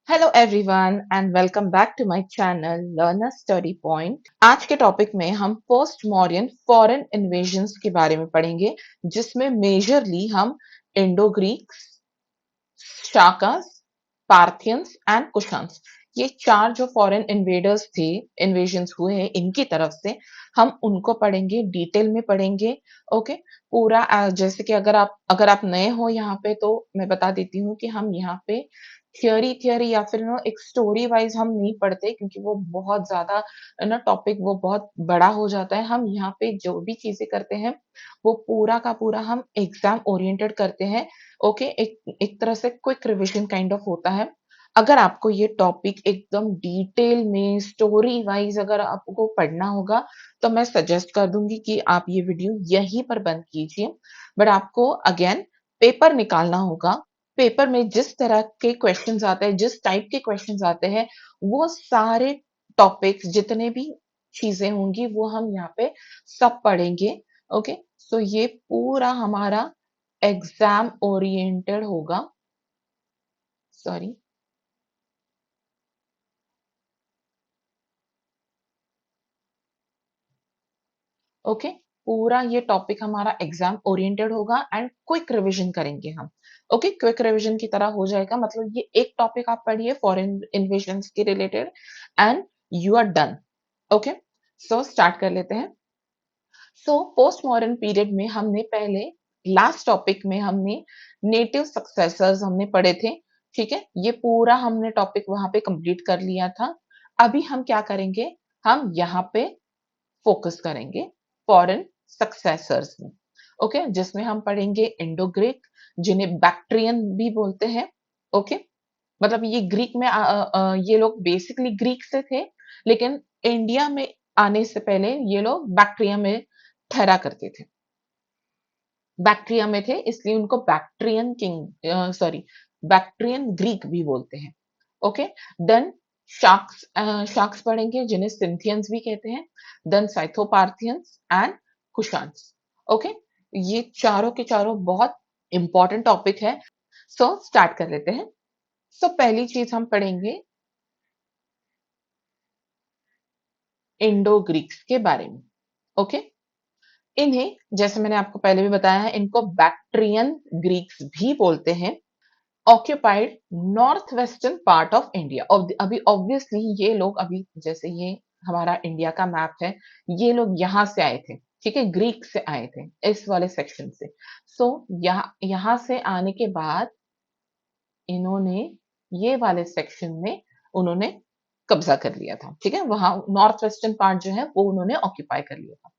Hello everyone and welcome back to my channel learner study point. आज के topic में हम पोस्ट मॉडर्न फॉरेन इन्वेजन्स के बारे में पढ़ेंगे, जिसमें मेजरली हम Indo Greeks, Shakas, Parthians and Kushans, ये चार जो फॉरेन इन्वेडर्स थे, इन्वेजन्स हुए हैं इनकी तरफ से, हम उनको पढ़ेंगे, डिटेल में पढ़ेंगे। ओके, पूरा जैसे कि अगर आप नए हो यहाँ पे तो मैं बता देती हूँ कि हम यहाँ पे थियोरी थियोरी या फिर एक स्टोरी वाइज हम नहीं पढ़ते, क्योंकि वो बहुत ज्यादा टॉपिक वो बहुत बड़ा हो जाता है। हम यहाँ पे जो भी चीजें करते हैं वो पूरा का पूरा हम एग्जाम ओरिएंटेड करते हैं। ओके, एक तरह से क्विक रिवीजन काइंड ऑफ होता है। अगर आपको ये टॉपिक एकदम डिटेल में स्टोरी वाइज अगर आपको पढ़ना होगा तो मैं सजेस्ट कर दूंगी कि आप ये वीडियो यहीं पर बंद कीजिए। बट आपको अगेन पेपर निकालना होगा। पेपर में जिस तरह के क्वेश्चंस आते हैं, जिस टाइप के क्वेश्चंस आते हैं, वो सारे टॉपिक्स जितने भी चीजें होंगी वो हम यहाँ पे सब पढ़ेंगे। ओके, सो ये पूरा हमारा एग्जाम ओरिएंटेड होगा। सॉरी। ओके, पूरा ये टॉपिक हमारा एग्जाम ओरिएंटेड होगा एंड क्विक रिवीजन करेंगे हम। ओके, क्विक रिवीजन की तरह हो जाएगा, मतलब ये एक टॉपिक आप पढ़िए फॉरेन इन्वेजन्स के related and you are done. Okay, so start कर लेते हैं। सो पोस्ट मॉडर्न पीरियड में हमने पहले लास्ट टॉपिक में हमने नेटिव सक्सेसर्स हमने पढ़े थे। ठीक है, ये पूरा हमने टॉपिक वहां पे कंप्लीट कर लिया था। अभी हम क्या करेंगे, हम यहाँ पे फोकस करेंगे फॉरेन सक्सेसर्स में। ओके, जिसमें हम पढ़ेंगे इंडो ग्रीक, जिन्हें बैक्ट्रियन भी बोलते हैं। ओके, मतलब ये ग्रीक में ये लोग बेसिकली ग्रीक से थे, लेकिन इंडिया में आने से पहले ये लोग बैक्ट्रिया में ठहरा करते थे। बैक्ट्रिया में थे इसलिए उनको Bactrian king, sorry, Bactrian Greek भी बोलते हैं। ओके, देन शाक्स, शाक्स पढ़ेंगे जिन्हें सिंथियंस भी कहते हैं। Then Scythoparthians and Kushans. Okay, ये चारों के चारों बहुत इंपॉर्टेंट टॉपिक है। सो स्टार्ट कर लेते हैं। सो पहली चीज हम पढ़ेंगे इंडो ग्रीक्स के बारे में। ओके, इन्हें जैसे मैंने आपको पहले भी बताया है, इनको बैक्ट्रियन ग्रीक्स भी बोलते हैं। Occupied north western part of India. अभी ऑब्वियसली ये लोग, अभी जैसे ये हमारा इंडिया का मैप है, ये लोग यहाँ से आए थे। ठीक है, ग्रीक से आए थे इस वाले सेक्शन से। सो यहाँ से आने के बाद इन्होंने ये वाले सेक्शन में उन्होंने कब्जा कर लिया था। ठीक है, वहां नॉर्थ वेस्टर्न पार्ट जो है वो उन्होंने ऑक्यूपाई कर लिया था।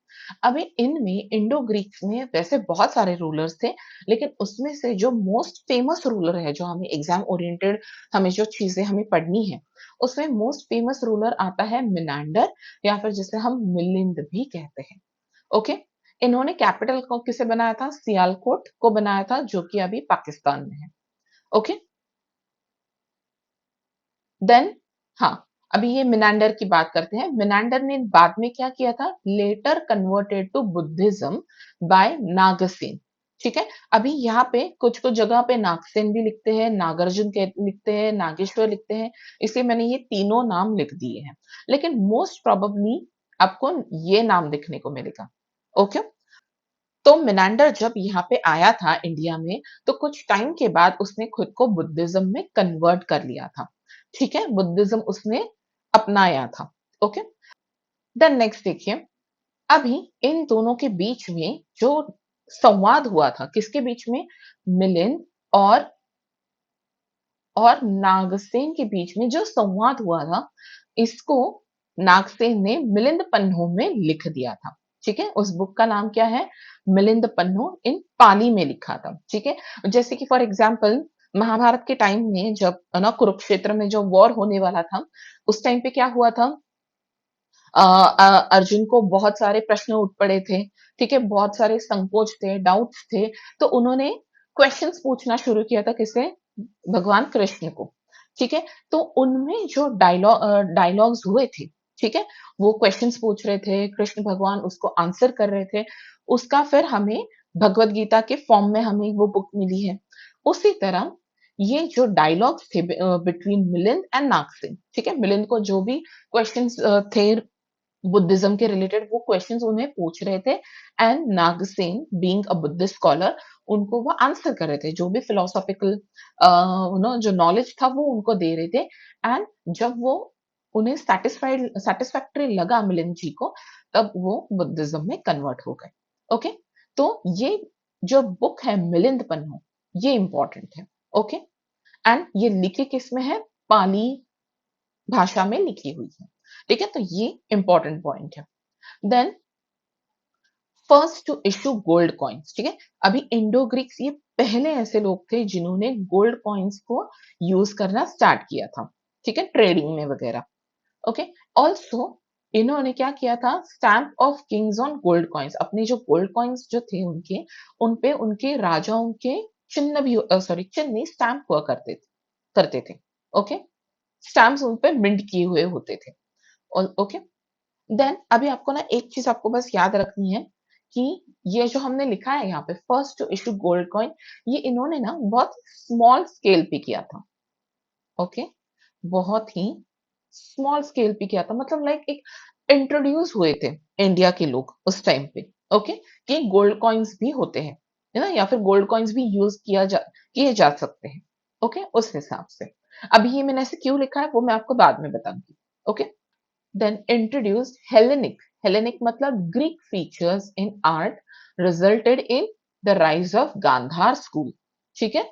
अभी इनमें इंडो ग्रीक्स में वैसे बहुत सारे रूलर्स थे, लेकिन उसमें से जो मोस्ट फेमस रूलर है, जो हमें एग्जाम ओरिएंटेड हमें जो चीजें हमें पढ़नी है, उसमें मोस्ट फेमस रूलर आता है मिनांडर, या फिर जिसे हम मिलिंद भी कहते हैं। ओके, इन्होंने कैपिटल को किसे बनाया था, सियालकोट को बनाया था, जो कि अभी पाकिस्तान में है। ओके, देन, हाँ, अभी ये मिनांडर की बात करते हैं। मिनांडर ने बाद में क्या किया था, later converted to Buddhism by Nagasena. ठीक है, अभी यहाँ पे कुछ कुछ जगह पे नागसेन भी लिखते हैं, नागार्जुन के लिखते हैं, नागेश्वर लिखते हैं, इसलिए मैंने ये तीनों नाम लिख दिए हैं। लेकिन मोस्ट प्रोबेबली आपको ये नाम देखने को मिलेगा। ओके, तो मिनांडर जब यहाँ पे आया था इंडिया में, तो कुछ टाइम के बाद उसने खुद को बुद्धिज्म में कन्वर्ट कर लिया था। ठीक है, बुद्धिज्म उसने अपनाया था। ओके, देन नेक्स्ट देखिए, अभी इन दोनों के बीच में जो संवाद हुआ था, किसके बीच में, मिलिंद और नागसेन के बीच में जो संवाद हुआ था, इसको नागसेन ने मिलिंद पन्नों में लिख दिया था। ठीक है, उस बुक का नाम क्या है, मिलिंद पन्नो, इन पाली में लिखा था। ठीक है, जैसे कि फॉर एग्जाम्पल महाभारत के टाइम में जब ना कुरुक्षेत्र में जो वॉर होने वाला था, उस टाइम पे क्या हुआ था, अर्जुन को बहुत सारे प्रश्न उठ पड़े थे। ठीक है, बहुत सारे संकोच थे, डाउट्स थे, तो उन्होंने क्वेश्चंस पूछना शुरू किया था, किसे, भगवान कृष्ण को। ठीक है, तो उनमें जो डायलॉग्स हुए थे, ठीक है, वो क्वेश्चंस पूछ रहे थे, कृष्ण भगवान उसको आंसर कर रहे थे, उसका फिर हमें भगवत गीता के फॉर्म में हमें वो बुक मिली है। उसी तरह ये जो डायलॉग्स थे बिटवीन मिलिंद एंड नागसेन, ठीक है, मिलिंद को जो भी क्वेश्चंस थे बुद्धिज्म के रिलेटेड, वो क्वेश्चंस उन्हें पूछ रहे थे, and Nagasena being a Buddhist scholar उनको वो आंसर कर रहे थे, जो भी फिलोसॉफिकल जो नॉलेज था वो उनको दे रहे थे। एंड जब वो उन्हें सेटिस्फैक्टरी लगा मिलिंद जी को, तब वो बुद्धिज्म में कन्वर्ट हो गए। ओके, तो ये जो बुक है मिलिंद पन्नू, ये इंपॉर्टेंट है। ओके, एंड ये लिखी किसमें है? पाली भाषा में लिखी हुई है। ठीक है, तो ये इंपॉर्टेंट पॉइंट है। Then first to issue gold coins, ठीक है। अभी इंडो ग्रीक्स ये पहले ऐसे लोग थे जिन्होंने गोल्ड कॉइन्स को यूज करना स्टार्ट किया था, ठीक है, ट्रेडिंग में वगैरह। ओके, ऑल्सो इन्होंने क्या किया था? Stamp of Kings on gold coins, अपने जो गोल्ड कॉइन्स जो थे उनके, उन पे उनके राजाओं के चिन्ह भी सॉरी चिन्ह स्टैम्प हुआ करते थे। ओके, स्टैम्प्स उन पे मिंट किए हुए होते थे। और ओके, देन अभी आपको ना एक चीज आपको बस याद रखनी है कि ये जो हमने लिखा है यहाँ पे first to issue gold coin, ये इन्होंने ना बहुत स्मॉल स्केल पे किया था। ओके, बहुत ही स्मॉल स्केल पे किया था, मतलब लाइक एक इंट्रोड्यूस हुए थे इंडिया के लोग उस टाइम पे। ओके, कि गोल्ड कॉइन्स भी होते हैं, है ना, या फिर गोल्ड कॉइन्स भी यूज किए जा सकते हैं। ओके, उस हिसाब से अभी ये मैंने ऐसे क्यों लिखा है वो मैं आपको बाद में बताऊंगी। Okay, then introduced Hellenic. Hellenic मतलब Greek features in art resulted in the rise of Gandhar school. ठीक है,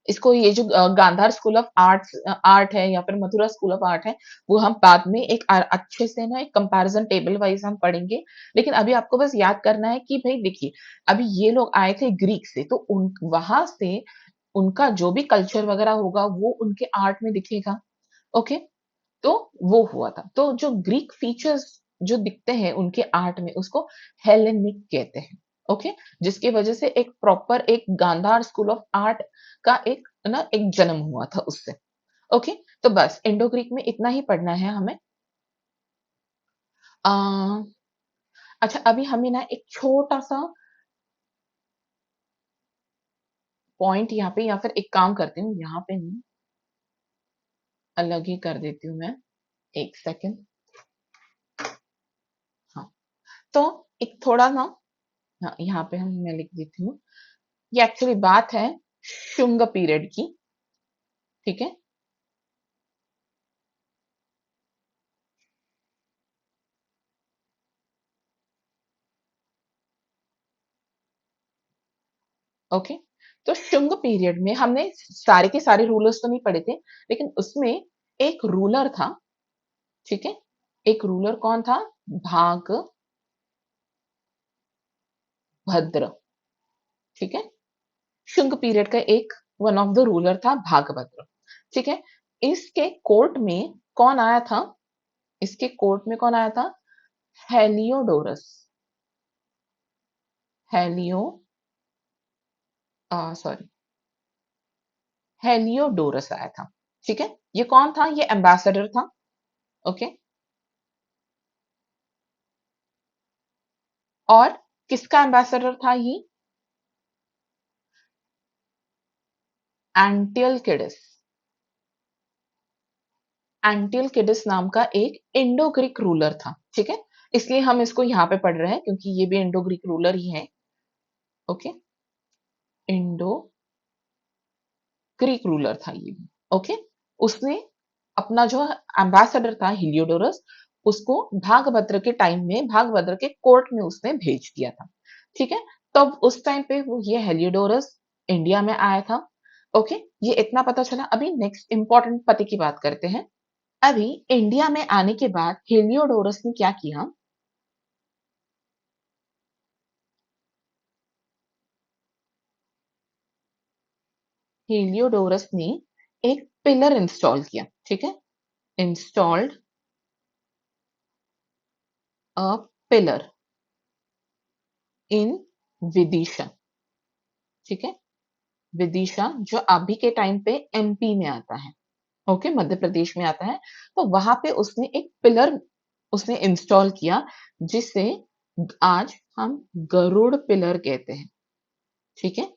इसको ये जो गांधार स्कूल ऑफ आर्ट है या फिर मथुरा स्कूल ऑफ आर्ट है, वो हम बाद में एक अच्छे से ना एक कंपैरिजन टेबल वाइज हम पढ़ेंगे। लेकिन अभी आपको बस याद करना है कि भाई देखिए, अभी ये लोग आए थे ग्रीक से, तो उन वहां से उनका जो भी कल्चर वगैरह होगा वो उनके आर्ट में दिखेगा। ओके, तो वो हुआ था, तो जो ग्रीक फीचर्स जो दिखते हैं उनके आर्ट में उसको हेलेनिक कहते हैं। ओके, जिसकी वजह से एक प्रॉपर एक गांधार स्कूल ऑफ आर्ट का एक ना एक जन्म हुआ था उससे। ओके, तो बस इंडो ग्रीक में इतना ही पढ़ना है हमें। आ, अच्छा, अभी हमें ना एक छोटा सा पॉइंट यहाँ पे, या फिर एक काम करती हूँ यहाँ पे नहीं, अलग ही कर देती हूँ मैं, एक सेकेंड। हाँ, तो एक थोड़ा ना, हाँ यहाँ पे हम मैं लिख देती हूँ, ये एक्चुअली बात है शुंग पीरियड की। ठीक है, ओके, तो शुंग पीरियड में हमने सारे के सारे रूलर्स तो नहीं पढ़े थे, लेकिन उसमें एक रूलर था। ठीक है, एक रूलर कौन था? भागभद्र। ठीक है, शुंग पीरियड का एक वन ऑफ द रूलर था भागभद्र। ठीक है, इसके कोर्ट में कौन आया था? इसके कोर्ट में कौन आया था? हेलियोडोरस। हेलियो सॉरी, हेलियोडोरस आया था। ठीक है, ये कौन था? ये एम्बेसडर था। ओके, और किसका एम्बेसडर था ये? एंटिलकिडिस। एंटिलकिडिस नाम का एक इंडो ग्रीक रूलर था। ठीक है, इसलिए हम इसको यहाँ पे पढ़ रहे हैं क्योंकि ये भी इंडो ग्रीक रूलर ही है। ओके, इंडो ग्रीक रूलर था ये भी। ओके, उसने अपना जो एम्बेसडर था हिलियोडोरस, उसको भागभद्र के टाइम में भागभद्र के कोर्ट में उसने भेज दिया था। ठीक है, तब उस टाइम पे वो ये हेलियोडोरस इंडिया में आया था। ओके, ये इतना पता चला। अभी नेक्स्ट इंपॉर्टेंट पते की बात करते हैं। अभी इंडिया में आने के बाद हेलियोडोरस ने क्या किया? हेलियोडोरस ने एक पिलर इंस्टॉल किया। ठीक है, installed a pillar in Vidisha. ठीक है, विदिशा जो अभी के टाइम पे एमपी में आता है। ओके, मध्य प्रदेश में आता है। तो वहां पे उसने एक पिलर उसने इंस्टॉल किया, जिसे आज हम गरुड़ पिलर कहते हैं। ठीक है,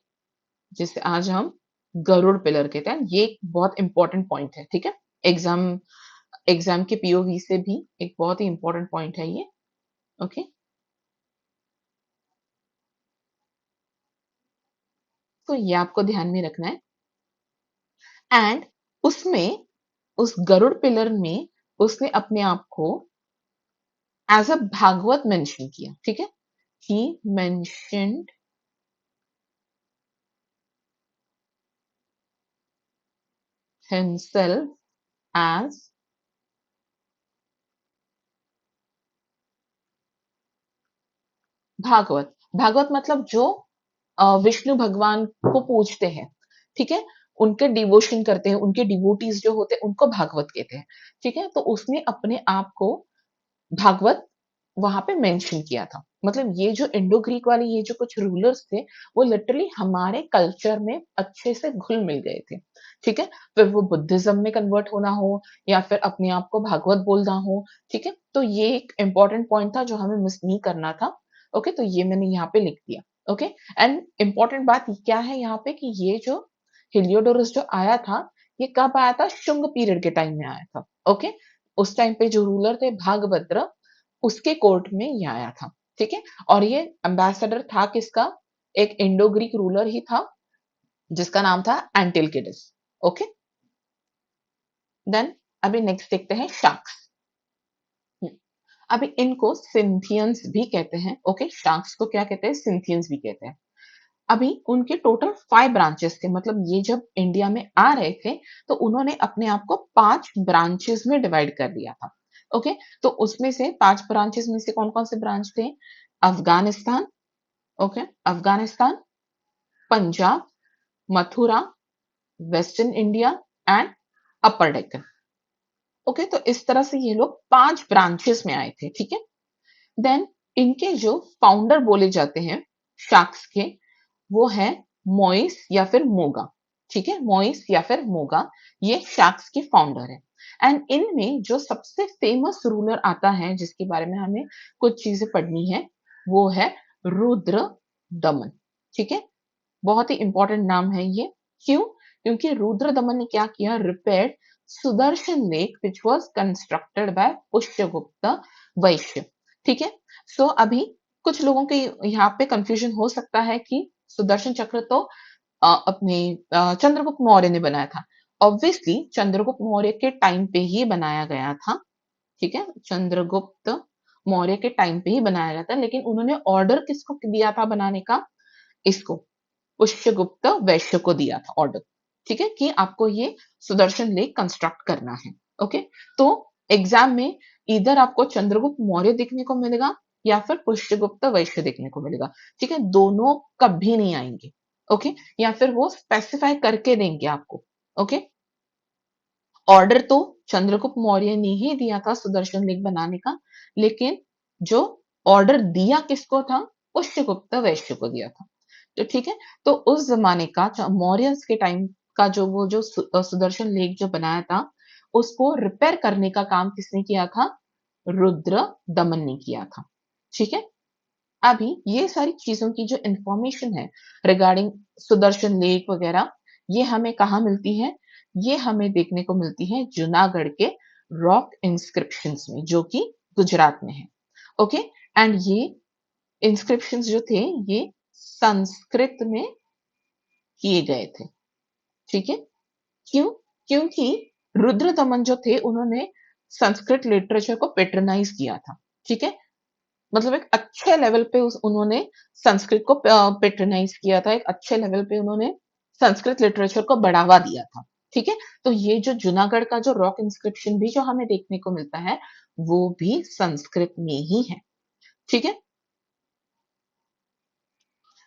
जिसे आज हम गरुड़ पिलर कहते हैं। ये एक बहुत इंपॉर्टेंट पॉइंट है, ठीक है। एग्जाम एग्जाम के पीओवी से भी एक बहुत ही इंपॉर्टेंट पॉइंट है ये। ओके, तो ये आपको ध्यान में रखना है। एंड उसमें, उस गरुड़ पिलर में उसने अपने आप को एज अ भागवत मेंशन किया, ठीक है। He mentioned himself as Bhagavat. Bhagavat मतलब जो विष्णु भगवान को पूजते हैं, ठीक है, उनके डिवोशन करते हैं, उनके डिवोटीज जो होते हैं उनको भागवत कहते हैं, ठीक है। तो उसने अपने आप को भागवत वहां पे मेंशन किया था। मतलब ये जो इंडो ग्रीक वाले ये जो कुछ रूलर्स थे, वो लिटरली हमारे कल्चर में अच्छे से घुल मिल गए थे, ठीक है। फिर वो बुद्धिज्म में कन्वर्ट होना हो या फिर अपने आप को भागवत बोलना हो, ठीक है। तो ये एक इंपॉर्टेंट पॉइंट था जो हमें मिस नहीं करना था। ओके, तो ये मैंने यहाँ पे लिख दिया। ओके, एंड इंपॉर्टेंट बात क्या है यहाँ पे कि ये जो हिलियोडोरस जो आया था, ये कब आया था? शुंग पीरियड के टाइम में आया था। ओके, उस टाइम पे जो रूलर थे भागभद्र, उसके कोर्ट में ये आया था, ठीक है। और ये एम्बेसडर था किसका? एक इंडो ग्रीक रूलर ही था जिसका नाम था एंटिलकिडिस। ओके, देन अभी नेक्स्ट देखते हैं शार्क्स। अभी इनको सिंथियंस भी कहते हैं। ओके, शार्क्स को क्या कहते हैं? सिंथियंस भी कहते हैं। अभी उनके टोटल 5 ब्रांचेस थे। मतलब ये जब इंडिया में आ रहे थे तो उन्होंने अपने आप को 5 ब्रांचेस में डिवाइड कर दिया था। ओके, तो उसमें से 5 ब्रांचेस में से कौन कौन से ब्रांच थे? Afghanistan, okay, Afghanistan, Punjab, Mathura, western India and upper Deccan. Okay, तो इस तरह से ये लोग 5 ब्रांचेस में आए थे, ठीक है। देन इनके जो फाउंडर बोले जाते हैं शार्क्स के, वो है मोइस या फिर मोगा, ठीक है। मोइस या फिर मोगा, ये शार्क्स के फाउंडर है। एंड इनमें जो सबसे फेमस रूलर आता है जिसके बारे में हमें कुछ चीजें पढ़नी है, वो है रुद्र दमन, ठीक है। बहुत ही इंपॉर्टेंट नाम है ये। क्यों? क्योंकि रुद्र दमन ने क्या किया? Repaired Sudarshan lake which was constructed by Pushyagupta वैश्य, ठीक है। सो अभी कुछ लोगों के यहाँ पे कंफ्यूजन हो सकता है कि सुदर्शन चक्र तो अपने चंद्रगुप्त मौर्य ने बनाया था। ऑब्वियसली चंद्रगुप्त मौर्य के टाइम पे ही बनाया गया था, ठीक है। चंद्रगुप्त मौर्य के टाइम पे ही बनाया गया था, लेकिन उन्होंने ऑर्डर किसको दिया था बनाने का? इसको पुष्यगुप्त वैश्य को दिया था ऑर्डर, ठीक है, कि आपको ये सुदर्शन लेक कंस्ट्रक्ट करना है। ओके, तो एग्जाम में इधर आपको चंद्रगुप्त मौर्य देखने को मिलेगा या फिर पुष्यगुप्त वैश्य देखने को मिलेगा, ठीक है। दोनों कभी नहीं आएंगे। ओके, या फिर वो स्पेसिफाई करके देंगे आपको। ओके, ऑर्डर तो चंद्रगुप्त मौर्य ने ही दिया था सुदर्शन लेक बनाने का, लेकिन जो ऑर्डर दिया किसको था? पुष्यगुप्त वैश्य को दिया था। तो ठीक है, तो उस जमाने का मौर्यंस के टाइम का जो वो जो सुदर्शन लेक जो बनाया था, उसको रिपेयर करने का काम किसने किया था? रुद्र दमन ने किया था, ठीक है। अभी ये सारी चीजों की जो इंफॉर्मेशन है रिगार्डिंग सुदर्शन लेक वगैरह, ये हमें कहाँ मिलती है? ये हमें देखने को मिलती है जूनागढ़ के रॉक इंस्क्रिप्शंस में, जो कि गुजरात में है। ओके, एंड ये इंस्क्रिप्शंस जो थे, ये संस्कृत में किए गए थे, ठीक है। क्यों? क्योंकि रुद्र दमन जो थे उन्होंने संस्कृत लिटरेचर को पेट्रनाइज किया था, ठीक है। मतलब एक अच्छे लेवल पे उन्होंने संस्कृत को पेट्रनाइज किया था, एक अच्छे लेवल पे उन्होंने संस्कृत लिटरेचर को बढ़ावा दिया था, ठीक है। तो ये जो जूनागढ़ का जो रॉक इंस्क्रिप्शन भी जो हमें देखने को मिलता है, वो भी संस्कृत में ही है, ठीक है।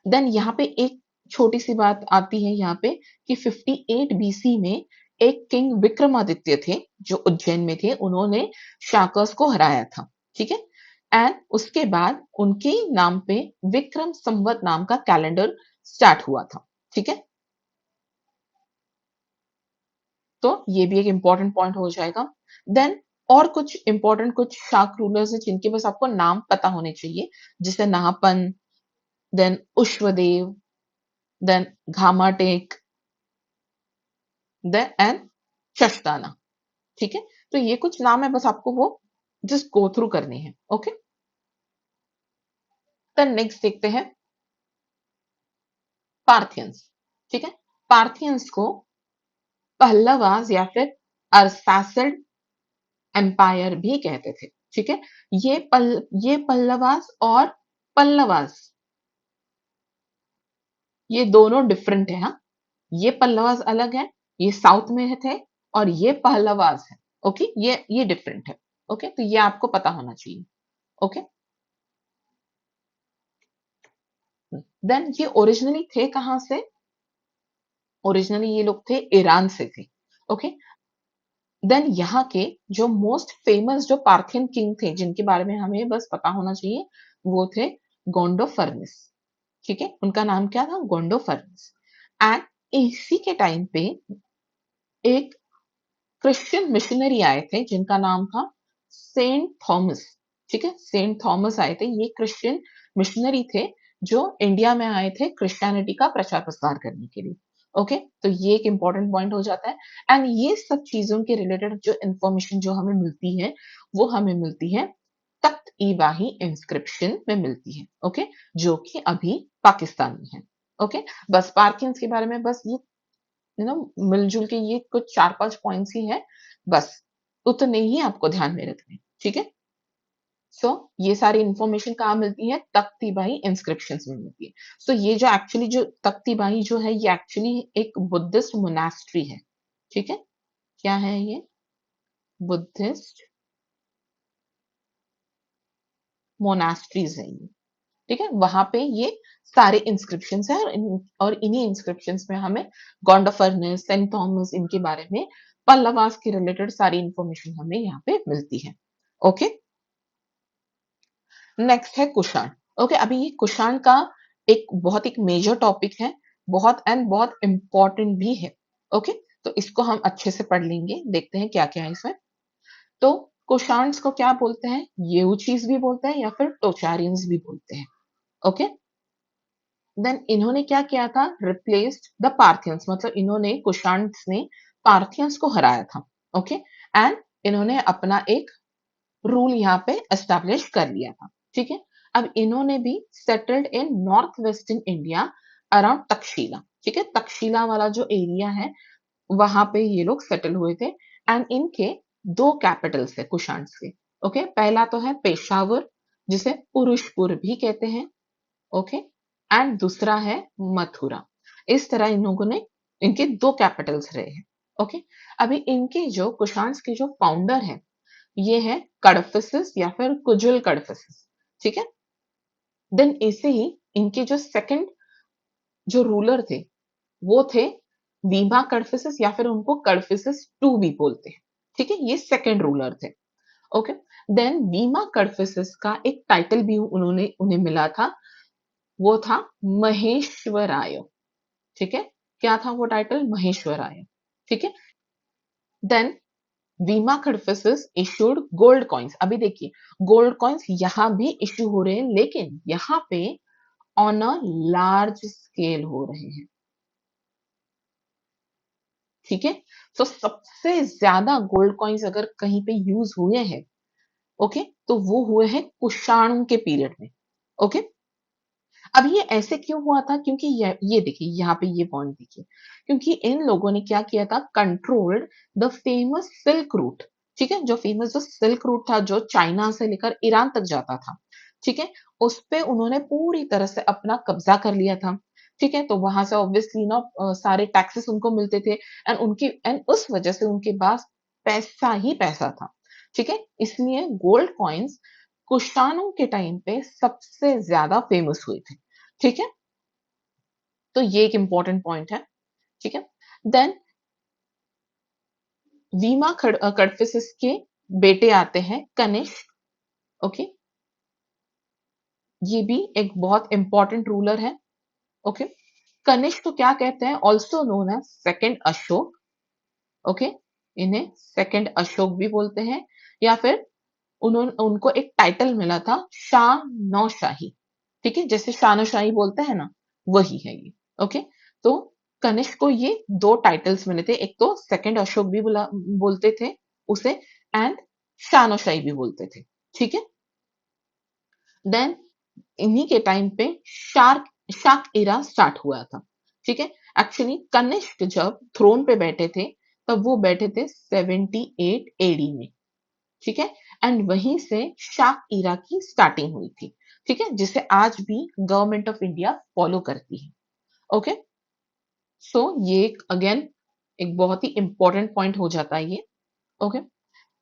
देन यहाँ पे एक छोटी सी बात आती है यहाँ पे कि 58 बीसी में एक किंग विक्रमादित्य थे जो उज्जैन में थे, उन्होंने शाकर्स को हराया था, ठीक है। एंड उसके बाद उनके नाम पे विक्रम संवत नाम का कैलेंडर स्टार्ट हुआ था, ठीक है। तो ये भी एक इंपॉर्टेंट पॉइंट हो जाएगा। देन और कुछ इंपॉर्टेंट कुछ शाक रूलर्स हैं जिनके बस आपको नाम पता होने चाहिए, जैसे नाहपन, देन उश्वदेव, देन घामाटेक, एंड शस्ताना। ठीक है, तो ये कुछ नाम है, बस आपको वो जस्ट गो थ्रू करनी है। ओके, तो नेक्स्ट देखते हैं पार्थियंस। ठीक है, पार्थियंस को पहलवास या फिर अरसासिड एम्पायर भी कहते थे। ठीक है, ये पल्लवास और पल्लवास ये दोनों डिफरेंट है। हाँ, ये पल्लवास अलग है, ये साउथ में थे, और ये पहलवास है। ओके, ये डिफरेंट है। ओके, तो ये आपको पता होना चाहिए। ओके, देन ये ओरिजिनली थे कहां से? ओरिजिनली ये लोग थे ईरान से थे। ओके, देन यहाँ के जो मोस्ट फेमस जो पार्थियन किंग थे जिनके बारे में हमें बस पता होना चाहिए, वो थे गोंडोफर्निस। ठीक है, उनका नाम क्या था? गोंडोफर्निस। एंड इसी के टाइम पे एक क्रिश्चियन मिशनरी आए थे जिनका नाम था सेंट थॉमस। ठीक है, सेंट थॉमस आए थे, ये क्रिश्चियन मिशनरी थे जो इंडिया में आए थे क्रिश्चियनिटी का प्रचार प्रसार करने के लिए। ओके, तो ये एक इंपॉर्टेंट पॉइंट हो जाता है। एंड ये सब चीजों के रिलेटेड जो इंफॉर्मेशन जो हमें मिलती है, वो हमें मिलती है तख्त ई बाही इंस्क्रिप्शन में मिलती है। ओके, जो कि अभी पाकिस्तान में है। ओके, बस पार्किंस के बारे में बस ये मिलजुल के ये कुछ 4-5 पॉइंट्स ही है, बस उतने ही आपको ध्यान में रखने। ठीक है, सो ये सारी इंफॉर्मेशन कहाँ मिलती है? तख्ती-बाही इंस्क्रिप्शंस में मिलती है। सो ये जो एक्चुअली जो तख्ती-बाही जो है, ये एक्चुअली एक बुद्धिस्ट मोनास्ट्री है। ठीक है, क्या है ये? बुद्धिस्ट मोनास्ट्रीज है ये। ठीक है, वहां पे ये सारे इंस्क्रिप्शंस है, और इन्हीं इंस्क्रिप्शंस में हमें Gondophernes, saint Thomas, इनके बारे में पल्लवास के रिलेटेड सारी इंफॉर्मेशन हमें यहाँ पे मिलती है। ओके, नेक्स्ट है कुषाण। ओके, अभी ये कुषाण का एक मेजर टॉपिक है, बहुत इंपॉर्टेंट भी है। ओके, तो इसको हम अच्छे से पढ़ लेंगे, देखते हैं क्या क्या है इसमें। तो कुषाण्स को क्या बोलते हैं? येउचीज भी बोलते हैं या फिर टोचारियंस भी बोलते हैं। ओके, देन इन्होंने क्या किया था? रिप्लेस्ड द पार्थियंस, मतलब इन्होंने कुषाण्स ने पार्थियंस को हराया था। ओके, एंड इन्होंने अपना एक रूल यहाँ पे एस्टैब्लिश कर लिया था। ठीक है, अब इन्होंने भी settled in north western India around Takshashila. ठीक है, तक्षशिला वाला जो एरिया है, वहां पे ये लोग सेटल हुए थे। एंड इनके दो कैपिटल्स है कुषाण्स के। ओके, पहला तो है पेशावर, जिसे पुरुषपुर भी कहते हैं। ओके, एंड दूसरा है मथुरा। इस तरह इन लोगों ने इनके दो कैपिटल्स रहे हैं। ओके, अभी इनके जो कुषाण्स के जो फाउंडर है, ये है कडफिसिस या फिर कुजुल कडफिसिस। ठीक है, देन ऐसे ही इनके जो सेकंड जो रूलर थे, वो थे वीमा कडफिसिस या फिर उनको कडफिसिस टू भी बोलते हैं। ठीक है, ये सेकंड रूलर थे। ओके, देन वीमा कडफिसिस का एक टाइटल भी उन्होंने उन्हें मिला था, वो था महेश्वराय। ठीक है, क्या था वो टाइटल? महेश्वराय। ठीक है, देन वीमा खडफिसिस इशूड गोल्ड कॉइन्स। अभी देखिए, गोल्ड कॉइन्स यहां भी इश्यू हो रहे हैं, लेकिन यहां पे ऑन अ लार्ज स्केल हो रहे हैं। ठीक है, तो सबसे ज्यादा गोल्ड कॉइन्स अगर कहीं पे यूज हुए हैं, ओके, तो वो हुए हैं कुषाण के पीरियड में। ओके, अब ये ऐसे क्यों हुआ था? क्योंकि ये देखिए, यहाँ पे ये पॉइंट देखिए, क्योंकि इन लोगों ने क्या किया था? Controlled the famous silk route. ठीक है, जो फेमस जो सिल्क रूट था, जो चाइना से लेकर ईरान तक जाता था। ठीक है, उस पे उन्होंने पूरी तरह से अपना कब्जा कर लिया था। ठीक है, तो वहां से ऑब्वियसली ना सारे टैक्सेस उनको मिलते थे, एंड उस वजह से उनके पास पैसा ही पैसा था। ठीक है, इसलिए गोल्ड कॉइन्स कुषाणों के टाइम पे सबसे ज्यादा फेमस हुए थे। ठीक है, तो ये एक इंपॉर्टेंट पॉइंट है। ठीक है, देन वीमा कड़फिसिस के बेटे आते हैं कनिष्क। ओके, ये भी एक बहुत इंपॉर्टेंट रूलर है। ओके, कनिष्क को क्या कहते हैं? Also known as second Ashoka. Okay, इन्हें सेकंड अशोक भी बोलते हैं, या फिर उन्होंने उनको एक टाइटल मिला था शाह नौशाही। ठीक है, जैसे शानोशाही बोलते हैं ना, वही है ये। ओके, तो कनिष्क को ये दो टाइटल्स मिले थे, एक तो सेकंड अशोक भी बोलते थे उसे, एंड शानोशाही भी बोलते थे। ठीक है, देन इन्हीं के टाइम पे शाक इरा स्टार्ट हुआ था। ठीक है, एक्चुअली कनिष्क जब थ्रोन पे बैठे थे तब वो बैठे थे 78 एडी में। ठीक है, एंड वहीं से शाक इरा की स्टार्टिंग हुई थी। ठीक है, जिसे आज भी गवर्नमेंट ऑफ इंडिया फॉलो करती है। ओके, सो ये अगेन एक बहुत ही इंपॉर्टेंट पॉइंट हो जाता है ये। ओके,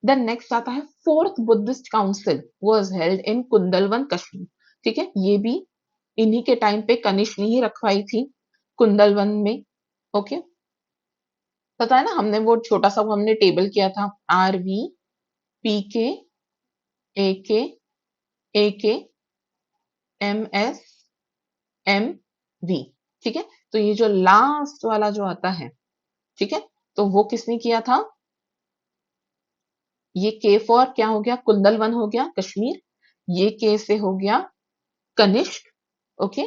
देन नेक्स्ट आता है fourth Buddhist council was held in Kundalvan Kashmir. ठीक है, ये भी इन्हीं के टाइम पे कनिष्क ने ही रखवाई थी कुंदलवन में। ओके, पता है ना, हमने वो छोटा सा वो हमने टेबल किया था, RV PK AK AK MS MV। ठीक है, तो ये जो लास्ट वाला जो आता है, ठीक है, तो वो किसने किया था? ये के फॉर क्या हो गया? कुंदलवन हो गया कश्मीर। ये के से हो गया कनिष्क। Okay,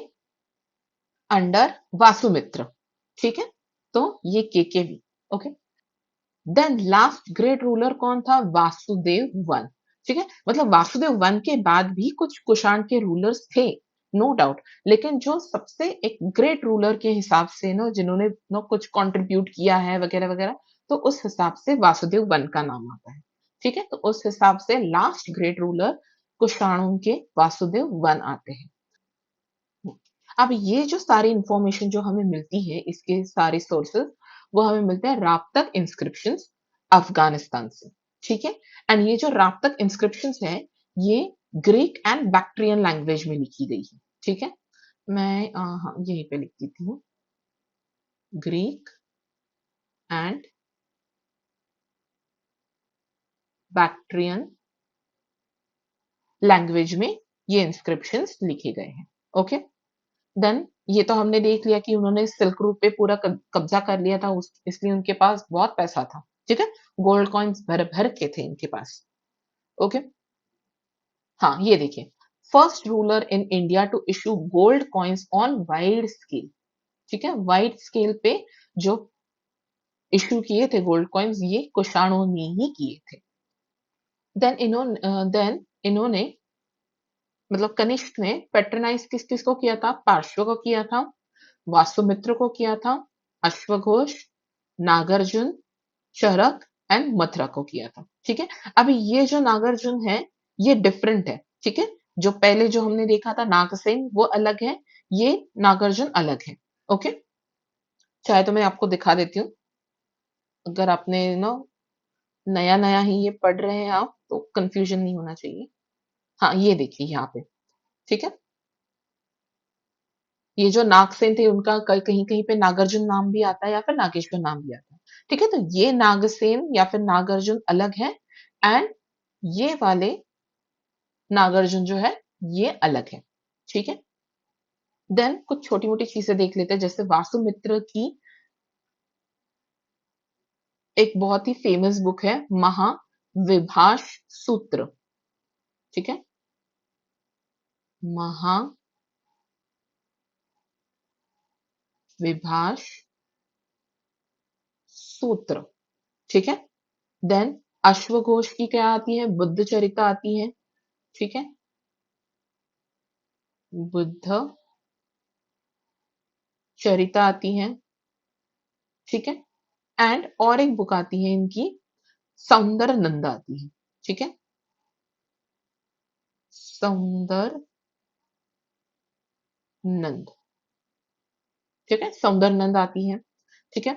under Vasumitra. ठीक है, तो ये के भी। Okay, then last great ruler कौन था? वासुदेव वन। ठीक है, मतलब वासुदेव वन के बाद भी कुछ कुषाण के रूलर्स थे, नो डाउट, लेकिन जो सबसे एक ग्रेट रूलर के हिसाब से ना, जिन्होंने नो कुछ कंट्रीब्यूट किया है वगैरह वगैरह, तो उस हिसाब से वासुदेव वन का नाम आता है। ठीक है, तो उस हिसाब से लास्ट ग्रेट रूलर कुषाणों के वासुदेव वन आते हैं। अब ये जो सारी इंफॉर्मेशन जो हमें मिलती है, इसके सारे सोर्सेस, वो हमें मिलते हैं राप्तक इंस्क्रिप्शंस अफगानिस्तान से। ठीक है, एंड ये जो राप्तक इंस्क्रिप्शंस है, ये ग्रीक एंड बैक्ट्रियन लैंग्वेज में लिखी गई है। ठीक है, मैं हाँ यहीं पे लिख देती हूँ, ग्रीक एंड बैक्ट्रियन लैंग्वेज में ये इंस्क्रिप्शंस लिखे गए हैं। ओके, देन ये तो हमने देख लिया कि उन्होंने सिल्क रूट पे पूरा कब्जा कर लिया था, इसलिए उनके पास बहुत पैसा था। ठीक है, गोल्ड कॉइन्स भर भर के थे इनके पास। ओके, हाँ ये देखिए, first ruler in India to issue gold coins on wide scale. ठीक है, वाइड स्केल पे जो इशू किए थे गोल्ड कॉइन्स, ये कुषाणों ने ही किए थे। देन इन्होंने मतलब कनिष्क ने पेट्रोनाइज किस किस को किया था? पार्श्व को किया था, वासुमित्र को किया था, अश्वघोष, नागार्जुन, शरक एंड मथुरा को किया था। ठीक है, अभी ये जो नागार्जुन है, ये डिफरेंट है। ठीक है, जो पहले जो हमने देखा था नागसेन, वो अलग है, ये नागार्जुन अलग है। ओके, चाहे तो मैं आपको दिखा देती हूँ, अगर आपने नो नया नया ही ये पढ़ रहे हैं आप, तो कंफ्यूजन नहीं होना चाहिए। हाँ ये देखिए यहाँ पे। ठीक है, ये जो नागसेन थे, उनका कहीं कहीं पे नागार्जुन नाम भी आता है या फिर नागेश्वर नाम भी आता है। ठीक है, तो ये नागसेन या फिर नागार्जुन अलग है, एंड ये वाले नागार्जुन जो है, ये अलग है। ठीक है, देन कुछ छोटी मोटी चीजें देख लेते हैं, जैसे वासुमित्र की एक बहुत ही फेमस बुक है, महाविभाष सूत्र। ठीक है, महाविभाष सूत्र। ठीक है, देन अश्वघोष की क्या आती है? बुद्ध चरिता आती है। ठीक है, बुद्ध चरिता आती है। ठीक है, एंड और एक बुक आती है इनकी, सौंदर नंद आती है। ठीक है, सौंदर नंद। ठीक है, सौंदर नंद आती है। ठीक है,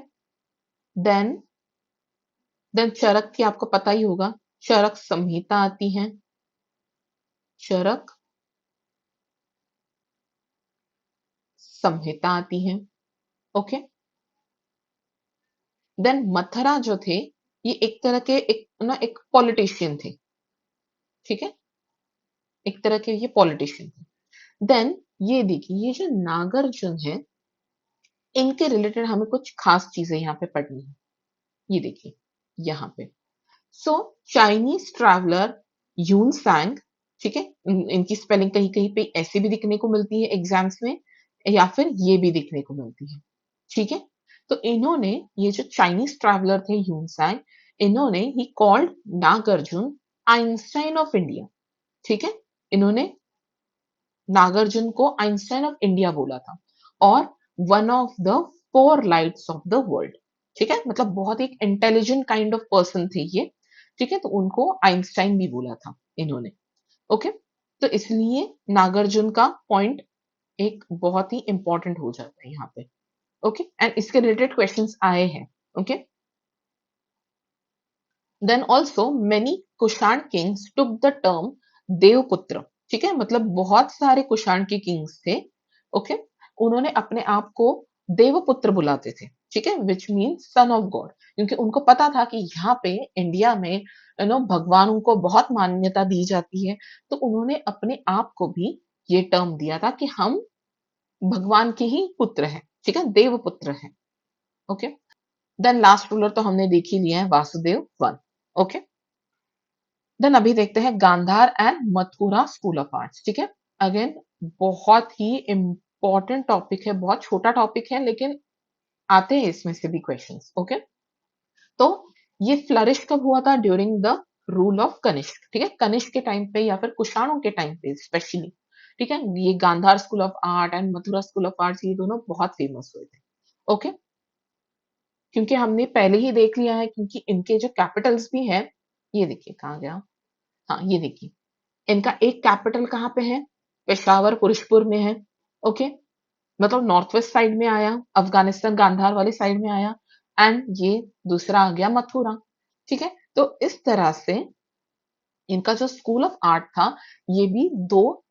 देन देन चरक की आपको पता ही होगा, चरक संहिता आती है, चरक संहिता आती है। ओके, देन मथुरा जो थे, ये एक तरह के एक पॉलिटिशियन थे। ठीक है, एक तरह के ये पॉलिटिशियन थे। देन ये देखिए, ये जो नागार्जुन है, इनके रिलेटेड हमें कुछ खास चीजें यहाँ पे पढ़नी है। ये देखिए यहाँ पे, सो चाइनीज ट्रैवलर यून सांग। ठीक है, इनकी स्पेलिंग कहीं कहीं पे ऐसे भी दिखने को मिलती है एग्जाम्स में, या फिर ये भी दिखने को मिलती है। ठीक है, तो इन्होंने, ये जो चाइनीज ट्रैवलर थे ह्यूनसांग, इन्होंने ही called Nagarjuna Einstein of India. ठीक है, इन्होंने नागार्जुन को आइंस्टाइन ऑफ इंडिया बोला था, और one of the four lights off the world. ठीक है, मतलब बहुत एक इंटेलिजेंट काइंड ऑफ पर्सन थे ये। ठीक है, तो उनको आइंस्टाइन भी बोला था इन्होंने। ओके, तो इसलिए नागार्जुन का पॉइंट एक बहुत ही इंपॉर्टेंट हो जाता है यहाँ पे। ओके, एंड इसके रिलेटेड क्वेश्चंस आए हैं। Okay, then also many Kushan kings took the term Devaputra. ठीक है, मतलब बहुत सारे कुषाण के किंग्स थे। ओके, उन्होंने अपने आप को देवपुत्र बुलाते थे। ठीक है, which mean son of God, क्योंकि उनको पता था कि यहाँ पे इंडिया में भगवानों को बहुत मान्यता दी जाती है। तो उन्होंने अपने आप को भी ये टर्म दिया था कि हम भगवान के ही पुत्र हैं। ठीक है, देवपुत्र हैं। ओके, देन लास्ट रूलर तो हमने देख ही लिया है, वासुदेव वन। ओके, देन अभी देखते हैं Gandhara and Mathura school of arts. ठीक है, अगेन बहुत ही इंपॉर्टेंट टॉपिक है, बहुत छोटा टॉपिक है, लेकिन आते हैं इसमें से भी क्वेश्चंस। ओके, तो ये फ्लरिश कब हुआ था? During the rule of Kanishka. ठीक है, कनिष्क के टाइम पे या फिर कुषाणों के टाइम पे स्पेशली। ठीक है, ये Gandhara school of art and Mathura school of arts, ये दोनों बहुत फेमस हुए थे। ओके, क्योंकि हमने पहले ही देख लिया है, क्योंकि इनके जो कैपिटल्स भी है, ये देखिए कहाँ गया, हाँ ये देखिए, इनका एक कैपिटल कहाँ पे है? पेशावर पुरुषपुर में है। ओके, मतलब नॉर्थ वेस्ट साइड में आया, अफगानिस्तान गांधार वाली साइड में आया, एंड ये दूसरा आ गया मथुरा। ठीक है, तो इस तरह से इनका जो स्कूल ऑफ आर्ट था, ये भी दो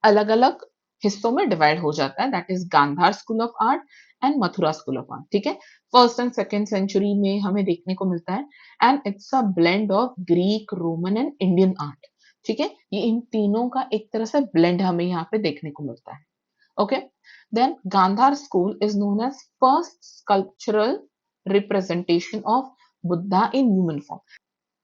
अलग अलग हिस्सों में डिवाइड हो जाता है, that is Gandhara school of art and Mathura school of art. ठीक है, फर्स्ट एंड सेकेंड सेंचुरी में हमें देखने को मिलता है, and it's a blend of Greek, Roman and Indian art. ठीक है, ये इन तीनों का एक तरह से ब्लेंड हमें यहाँ पे देखने को मिलता है। Okay, then Gandhara school is known as first sculptural representation of Buddha in human form.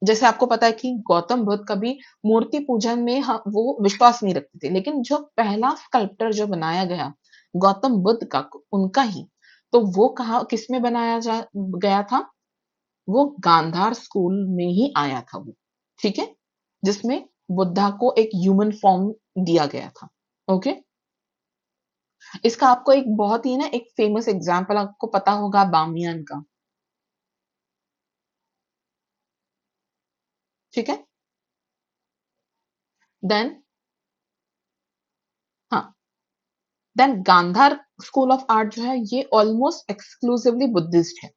जैसे आपको पता है कि गौतम बुद्ध कभी मूर्ति पूजन में वो विश्वास नहीं रखते थे, लेकिन जो पहला स्कल्प्टर जो बनाया गया गौतम बुद्ध का, उनका ही, तो वो कहा किस में बनाया गया था? वो गांधार स्कूल में ही आया था वो। ठीक है, जिसमें बुद्धा को एक ह्यूमन फॉर्म दिया गया था। ओके, इसका आपको एक बहुत ही ना एक फेमस एग्जाम्पल आपको पता होगा, बामियन का। ठीक है, देन, हाँ, then Gandhara school of art जो है, ये ऑलमोस्ट एक्सक्लूसिवली बुद्धिस्ट है।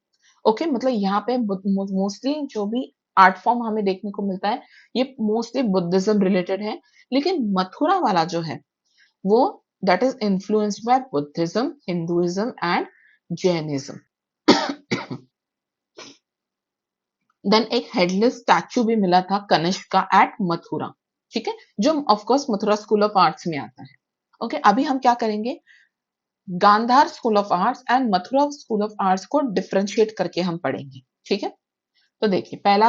ओके, मतलब यहाँ पे मोस्टली जो भी आर्ट फॉर्म हमें देखने को मिलता है, ये मोस्टली बुद्धिज्म रिलेटेड है। लेकिन मथुरा वाला जो है, वो that is influenced by Buddhism, Hinduism and Jainism. Then एक हेडलेस स्टैचू भी मिला था कनिष्क का एट मथुरा। ठीक है, जो of course Mathura school of arts में आता है। ओके, अभी हम क्या करेंगे, Gandhara school of arts and Mathura school of arts को डिफरेंशिएट करके हम पढ़ेंगे। ठीक है, तो देखिए पहला,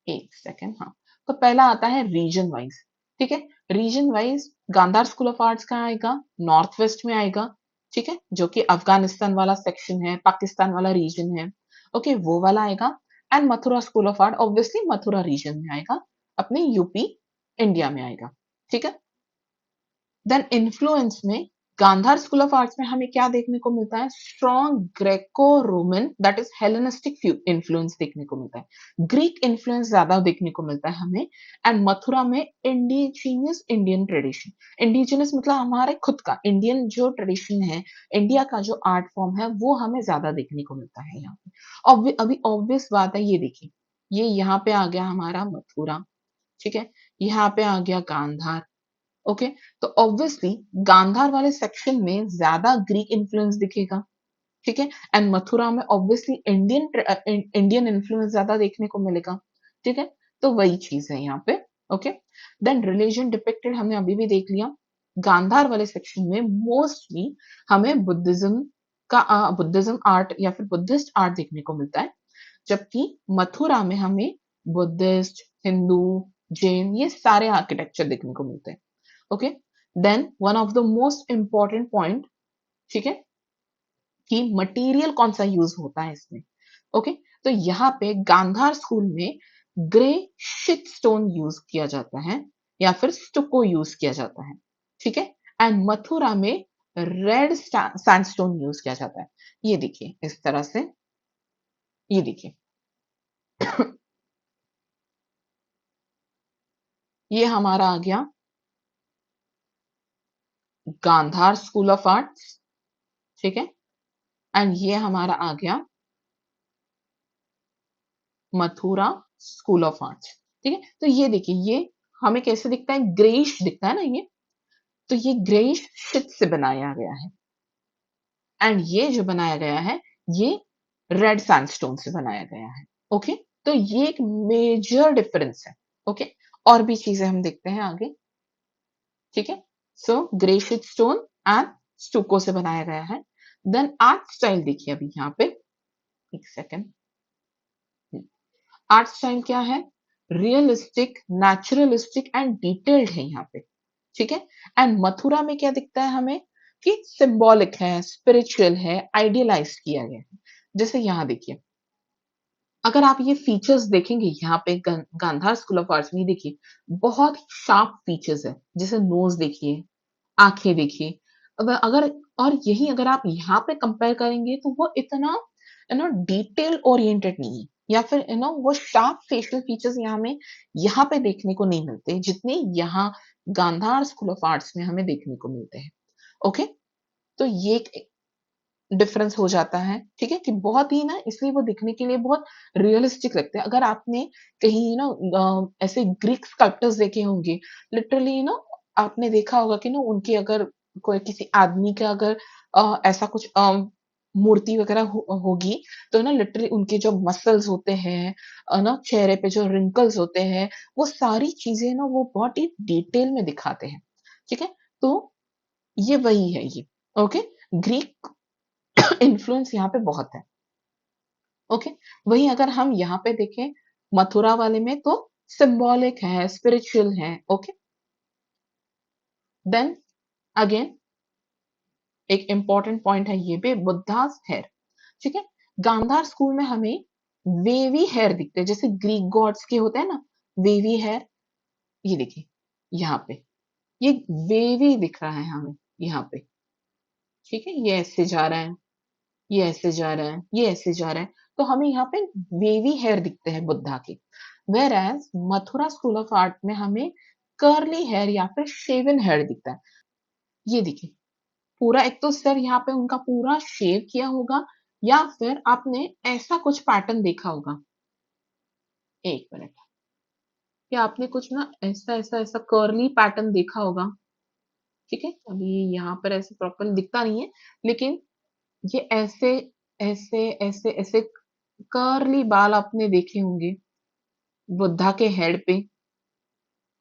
एक सेकेंड, हाँ, तो पहला आता है रीजन वाइज। ठीक है, region wise Gandhara school of arts कहाँ आएगा? नॉर्थ वेस्ट में आएगा। ठीक है, जो कि अफगानिस्तान वाला सेक्शन है, पाकिस्तान वाला रीजन है। ओके, वो वाला आएगा। And Mathura school of art obviously Mathura region में आएगा, अपने यूपी इंडिया में आएगा। ठीक है, देन इन्फ्लुएंस में गांधार स्कूल ऑफ आर्ट्स में हमें क्या देखने को मिलता है? Strong Greco Roman that is Hellenistic influence देखने को मिलता है, ग्रीक इन्फ्लुएंस ज्यादा देखने को मिलता है हमें। एंड मथुरा में इंडिजिनियस इंडियन ट्रेडिशन, इंडिजिनियस मतलब हमारे खुद का इंडियन जो ट्रेडिशन है, इंडिया का जो आर्ट फॉर्म है, वो हमें ज्यादा देखने को मिलता है यहाँ पे। अभी ऑब्वियस बात है, ये देखिए, ये यहाँ पे आ गया हमारा मथुरा। ठीक है, यहाँ पे आ गया गांधार। ओके, तो ऑब्वियसली गांधार वाले सेक्शन में ज्यादा ग्रीक इन्फ्लुएंस दिखेगा। ठीक है, एंड मथुरा में ऑब्वियसली इंडियन इन्फ्लुएंस ज्यादा देखने को मिलेगा। ठीक है, तो वही चीज है यहाँ पे। ओके, देन रिलीजन डिपिक्टेड हमने अभी भी देख लिया। गांधार वाले सेक्शन में मोस्टली हमें बुद्धिज्म आर्ट या फिर बुद्धिस्ट आर्ट देखने को मिलता है, जबकि मथुरा में हमें बुद्धिस्ट, हिंदू, जैन, ये सारे आर्किटेक्चर देखने को मिलते हैं। Okay, then one of the most important point, ठीक है, कि मटेरियल कौन सा यूज होता है इसमें। ओके, तो यहाँ पे गांधार स्कूल में ग्रे शिट स्टोन यूज किया जाता है या फिर स्टुको यूज किया जाता है, ठीक है। एंड मथुरा में रेड सैंडस्टोन यूज किया जाता है। ये देखिए इस तरह से, ये देखिए ये हमारा आ गया गांधार स्कूल ऑफ आर्ट्स, ठीक है। एंड ये हमारा आ गया मथुरा स्कूल ऑफ आर्ट्स, ठीक है। तो ये देखिए ये हमें कैसे दिखता है, ग्रेइश दिखता है ना ये, तो ये ग्रेइश शिट से बनाया गया है। एंड ये जो बनाया गया है ये रेड सैंडस्टोन से बनाया गया है। ओके, तो ये एक मेजर डिफरेंस है। ओके, और भी चीजें हम देखते हैं आगे, ठीक है। So grey schist stone and stucco से बनाया गया है। देन आर्ट स्टाइल देखिए अभी यहाँ पे, एक सेकेंड। आर्ट स्टाइल क्या है, रियलिस्टिक, नेचुरलिस्टिक एंड डिटेल्ड है यहाँ पे, ठीक है। एंड मथुरा में क्या दिखता है हमें कि सिंबॉलिक है, स्पिरिचुअल है, आइडियलाइज किया गया है। जैसे यहाँ देखिए, अगर आप ये फीचर्स देखेंगे यहाँ पे गांधार स्कूल ऑफ आर्ट्स में, देखिए बहुत शार्प फीचर्स है। जैसे नोज देखिए, आंखें देखिए, अगर और यही अगर आप यहाँ पे कंपेयर करेंगे तो वो इतना डिटेल ओरिएंटेड नहीं है, या फिर वो शार्प फेशियल फीचर्स यहाँ में यहाँ पे देखने को नहीं मिलते जितने यहाँ गांधार स्कूल ऑफ आर्ट्स में हमें देखने को मिलते हैं। ओके, तो ये एक डिफरेंस हो जाता है, ठीक है, कि बहुत ही ना इसलिए वो दिखने के लिए बहुत रियलिस्टिक लगते हैं। अगर आपने कहीं ऐसे ग्रीक स्कल्प्टर्स देखे होंगे, लिटरली आपने देखा होगा कि ना उनकी अगर कोई किसी आदमी का अगर ऐसा कुछ मूर्ति वगैरह होगी, तो ना लिटरली उनके जो मसल्स होते हैं, ना चेहरे पे जो रिंकल्स होते हैं, वो सारी चीजें ना वो बहुत ही डिटेल में दिखाते हैं, ठीक है। तो ये वही है ये। ओके, ग्रीक इन्फ्लुएंस यहाँ पे बहुत है। ओके, वहीं अगर हम यहाँ पे देखें मथुरा वाले में, तो सिंबॉलिक है, स्पिरिचुअल है। ओके, देन अगेन एक इंपॉर्टेंट पॉइंट है ये भी, बुद्धास हेयर, ठीक है। गांधार स्कूल में हमें वेवी हेयर दिखते हैं, जैसे ग्रीक गॉड्स के होते हैं ना वेवी हेयर। ये देखिए यहाँ पे ये वेवी दिख रहा है हमें यहाँ पे, ठीक है। ये ऐसे जा रहा है, ये ऐसे जा रहा है, ये ऐसे जा रहा है, तो हमें यहाँ पे वेवी हेयर दिखते हैं बुद्धा के। Whereas Mathura school of art में हमें कर्ली हेयर या फिर शेवन हेयर दिखता है। ये देखिए पूरा, एक तो सर यहाँ पे उनका पूरा शेव किया होगा, या फिर आपने ऐसा कुछ पैटर्न देखा होगा। एक मिनट, क्या आपने कुछ ना ऐसा ऐसा ऐसा कर्ली पैटर्न देखा होगा, ठीक है। अभी यहाँ पर ऐसे प्रॉपर दिखता नहीं है, लेकिन ये ऐसे ऐसे ऐसे ऐसे कर्ली बाल आपने देखे होंगे बुद्धा के हेड पे,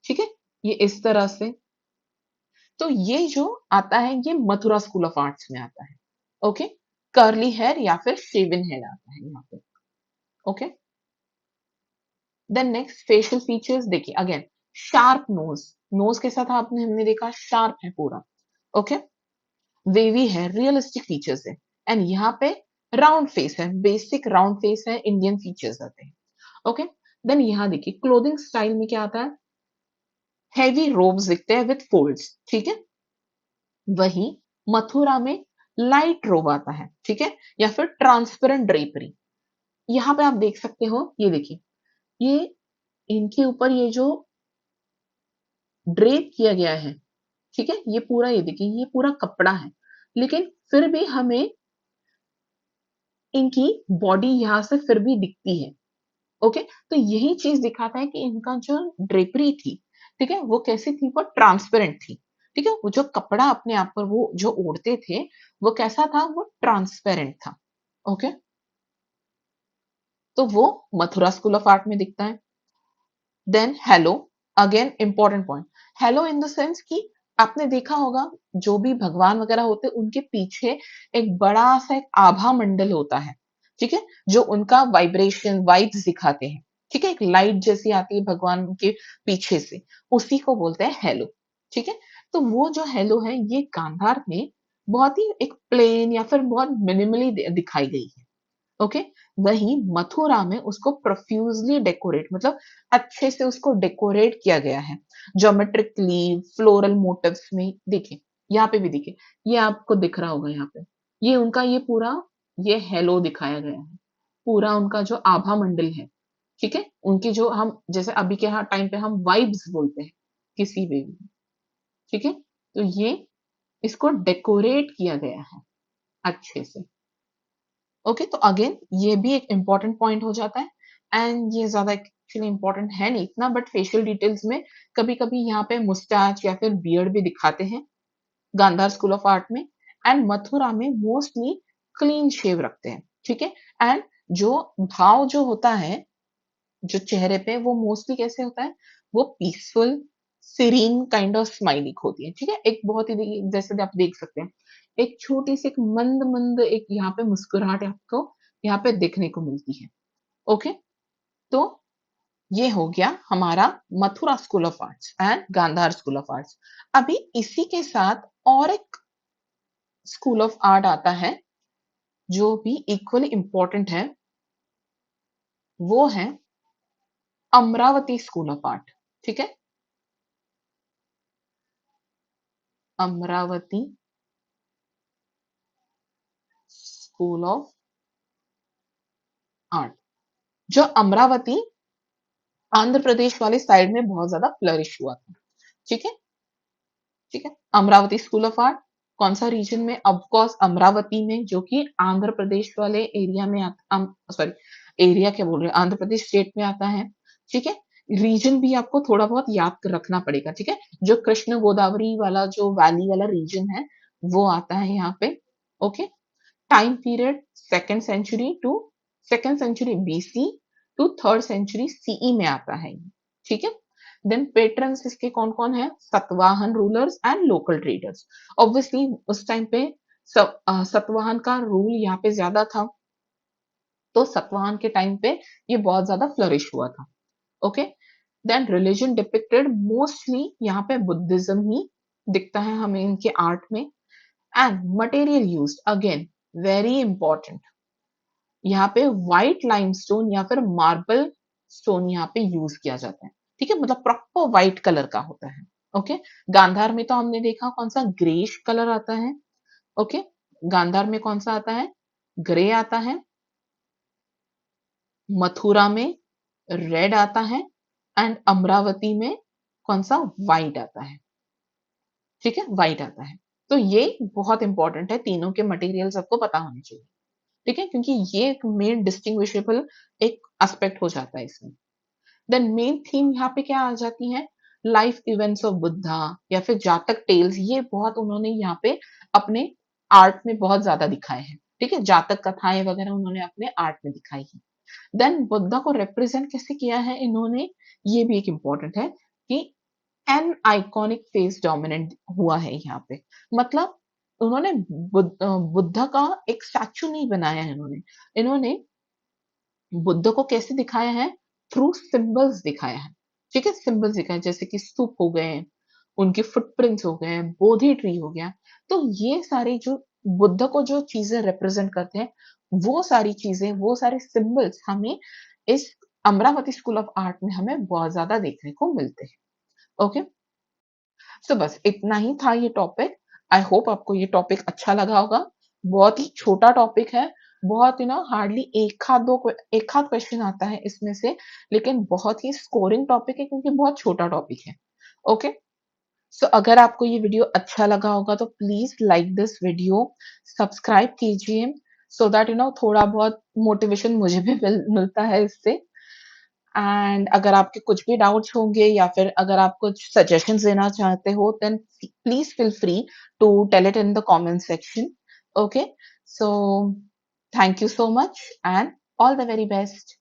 ठीक है। ये इस तरह से, तो ये जो आता है ये मथुरा स्कूल ऑफ आर्ट्स में आता है। ओके, कर्ली हेयर या फिर शेवन हेड आता है यहाँ पे। Okay, then next facial features देखिए, अगेन शार्प नोज, नोज के साथ आपने हमने देखा शार्प है पूरा। ओके, वेवी है, रियलिस्टिक फीचर्स है। एंड यहाँ पे राउंड फेस है, बेसिक राउंड फेस है, इंडियन फीचर्स आते हैं। ओके, देन यहाँ देखिए क्लोथिंग स्टाइल में क्या आता है, हैवी रोब्स दिखते हैं विथ फोल्ड्स, ठीक है। वही मथुरा में लाइट रोब आता है, ठीक है, या फिर ट्रांसपेरेंट ड्रेपरी। यहाँ पे आप देख सकते हो, ये देखिए ये इनके ऊपर ये जो ड्रेप किया गया है, ठीक है, ये पूरा ये देखिए ये पूरा कपड़ा है, लेकिन फिर भी हमें इनकी बॉडी यहाँ से फिर भी दिखती है। ओके, तो यही चीज दिखाता है कि इनका जो ड्रेपरी थी, ठीक है, वो कैसी थी, वो ट्रांसपेरेंट थी, ठीक है। वो जो कपड़ा अपने आप पर वो जो ओढ़ते थे, वो कैसा था, वो ट्रांसपेरेंट था। ओके, तो वो मथुरा स्कूल ऑफ आर्ट में दिखता है। Then halo, again important point, halo in the sense कि आपने देखा होगा जो भी भगवान वगैरह होते हैं उनके पीछे एक बड़ा सा एक आभा मंडल होता है, ठीक है, जो उनका वाइब्रेशन वाइब्स दिखाते हैं, ठीक है, एक लाइट जैसी आती है भगवान के पीछे से, उसी को बोलते हैं हेलो, ठीक है। तो वो जो हेलो है ये गांधार में बहुत ही एक प्लेन या फिर बहुत मिनिमली दिखाई गई है। ओके, वहीं मथुरा में उसको प्रोफ्यूजली डेकोरेट मतलब अच्छे से उसको डेकोरेट किया गया है, ज्योमेट्रिकली फ्लोरल मोटिव्स में। देखिए यहाँ पे भी देखिए, ये आपको दिख रहा होगा यहाँ पे, ये उनका ये पूरा ये हेलो दिखाया गया है, पूरा उनका जो आभा मंडल है, ठीक है, उनकी जो हम जैसे अभी के यहाँ टाइम पे हम वाइब्स बोलते हैं किसी पे भी, ठीक है, तो ये इसको डेकोरेट किया गया है अच्छे से। ओके, तो अगेन ये भी एक इम्पॉर्टेंट पॉइंट हो जाता है, एंड ये ज्यादा एक्चुअली इम्पोर्टेंट है नहीं इतना, बट फेशियल डिटेल्स में कभी कभी यहाँ पे मुस्टैच या फिर बियर्ड भी दिखाते हैं गांधार स्कूल ऑफ आर्ट में। एंड मथुरा में मोस्टली क्लीन शेव रखते हैं, ठीक है। एंड जो भाव जो होता है जो चेहरे पे, वो मोस्टली कैसे होता है, वो peaceful serene kind of smiling होती है, ठीक है। एक बहुत ही जैसे आप देख सकते हैं, एक छोटी सी एक मंद मंद एक यहाँ पे मुस्कुराहट आपको यहाँ पे देखने को मिलती है। ओके, तो ये हो गया हमारा Mathura school of arts and Gandhara school of arts. अभी इसी के साथ और एक स्कूल ऑफ आर्ट आता है जो भी इक्वली इंपॉर्टेंट है, वो है अमरावती स्कूल ऑफ आर्ट, ठीक है। अमरावती स्कूल ऑफ आर्ट, जो अमरावती आंध्र प्रदेश वाले साइड में बहुत ज्यादा फ्लरिश हुआ था, ठीक है। ठीक है, अमरावती स्कूल ऑफ आर्ट कौन सा रीजन में, ऑफ कोर्स अमरावती में, जो कि आंध्र प्रदेश वाले एरिया में सॉरी एरिया क्या बोल रहे हैं, आंध्र प्रदेश स्टेट में आता है, ठीक है। रीजन भी आपको थोड़ा बहुत याद रखना पड़ेगा, ठीक है। जो कृष्ण गोदावरी वाला जो वैली वाला रीजन है वो आता है यहाँ पे। Okay, time period second century to second century BC to third century CE में आता है, ठीक है। देन पेट्रन्स इसके कौन कौन है, Satavahana rulers and local traders. Obviously उस टाइम पे सतवाहन का रूल यहाँ पे ज्यादा था, तो सतवाहन के टाइम पे ये बहुत ज्यादा फ्लरिश हुआ था। Okay, then religion depicted mostly यहाँ पे बुद्धिज्म ही दिखता है हमें इनके आर्ट में। And material used again very important, यहाँ पे व्हाइट लाइमस्टोन या फिर मार्बल स्टोन यहाँ पे यूज किया जाता है, ठीक है, मतलब प्रॉपर व्हाइट कलर का होता है। ओके, गांधार में तो हमने देखा कौन सा ग्रेश कलर आता है। ओके, गांधार में कौन सा आता है, ग्रे आता है। मथुरा में रेड आता है, एंड अमरावती में कौन सा, व्हाइट आता है, ठीक है, व्हाइट आता है। तो ये बहुत इंपॉर्टेंट है, तीनों के मटेरियल सबको पता होने चाहिए, ठीक है, क्योंकि ये एक मेन डिस्टिंग्विशेबल एक एस्पेक्ट हो जाता है इसमें। देन मेन थीम यहाँ पे क्या आ जाती है, लाइफ इवेंट्स ऑफ बुद्धा या फिर जातक टेल्स, ये बहुत उन्होंने यहाँ पे अपने आर्ट में बहुत ज्यादा दिखाए हैं, ठीक है, जातक कथाएं वगैरह उन्होंने अपने आर्ट में दिखाई है। देन बुद्धा को रिप्रेजेंट कैसे किया है इन्होंने, ये भी एक इम्पोर्टेंट है कि एन आइकॉनिक फेस डोमिनेंट हुआ है यहाँ पे, मतलब उन्होंने बुद्ध का एक स्टैचू नहीं बनाया है, इन्होंने इन्होंने बुद्ध को कैसे दिखाया है, थ्रू सिंबल्स दिखाया है, ठीक है, सिंबल्स दिखाए जैसे कि स्तूप हो गए, उनके फुटप्रिंट्स हो गए, बोधि ट्री हो गया। तो ये सारी जो बुद्ध को जो चीजें रिप्रेजेंट करते हैं, वो सारी चीजें, वो सारे सिंबल्स हमें इस अमरावती स्कूल ऑफ आर्ट में हमें बहुत ज्यादा देखने को मिलते हैं। ओके, सो बस इतना ही था ये टॉपिक। आई होप आपको ये टॉपिक अच्छा लगा होगा। बहुत ही छोटा टॉपिक है, बहुत हार्डली एक आध क्वेश्चन आता है इसमें से, लेकिन बहुत ही स्कोरिंग टॉपिक है क्योंकि बहुत छोटा टॉपिक है। ओके, सो अगर आपको ये वीडियो अच्छा लगा होगा तो please like this video, subscribe कीजिए, सो दैट थोड़ा बहुत मोटिवेशन मुझे भी मिलता है इससे। एंड अगर आपके कुछ भी डाउट्स होंगे या फिर अगर आप कुछ सजेशंस देना चाहते हो, then please feel free to tell it in the comment section. Okay, so thank you so much and all the very best.